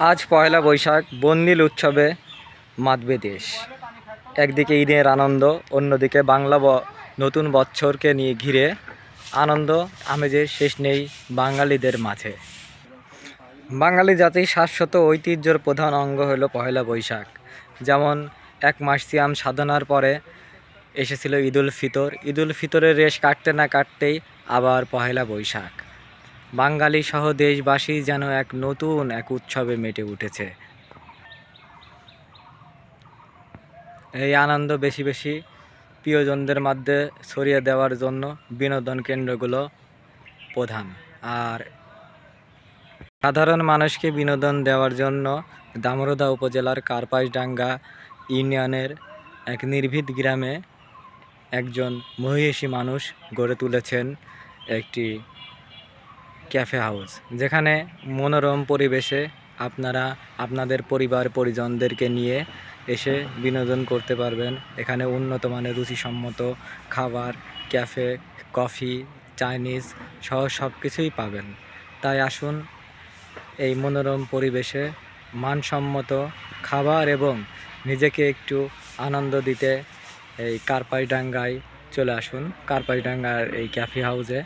আজ পয়লা বৈশাখ, বন্দিল উৎসবে মাতবে দেশ। একদিকে ঈদের আনন্দ, অন্যদিকে বাংলা নতুন বছরকে নিয়ে ঘিরে আনন্দ আমেজের শেষ নেই বাঙালিদের মাঝে। বাঙালি জাতির শাশ্বত ঐতিহ্যের প্রধান অঙ্গ হলো পয়লা বৈশাখ। যেমন এক মাস সিয়াম সাধনার পরে এসেছিল ঈদুল ফিতর। ঈদুল ফিতরের রেশ কাটতে না কাটতেই আবার পয়লা বৈশাখ। বাঙালি সহ দেশবাসী যেন এক নতুন এক উৎসবে মেতে উঠেছে। এই আনন্দ বেশি বেশি প্রিয়জনদের মধ্যে ছড়িয়ে দেওয়ার জন্য বিনোদন কেন্দ্রগুলো প্রধান। আর সাধারণ মানুষকে বিনোদন দেওয়ার জন্য দামোরদা উপজেলার কার্পাসডাঙ্গা ইউনিয়নের এক নির্ভীত গ্রামে একজন মহিষী মানুষ গড়ে তুলেছেন একটি ক্যাফে হাউস, যেখানে মনোরম পরিবেশে আপনারা আপনাদের পরিবার পরিজনদেরকে নিয়ে এসে বিনোদন করতে পারবেন। এখানে উন্নত মানের রুচিসম্মত খাবার, ক্যাফে, কফি, চাইনিজ সহ সব কিছুই পাবেন। তাই আসুন এই মনোরম পরিবেশে মানসম্মত খাবার এবং নিজেকে একটু আনন্দ দিতে এই কার্পাসডাঙ্গায় চলে আসুন, কার্পাসডাঙ্গার এই ক্যাফে হাউসে।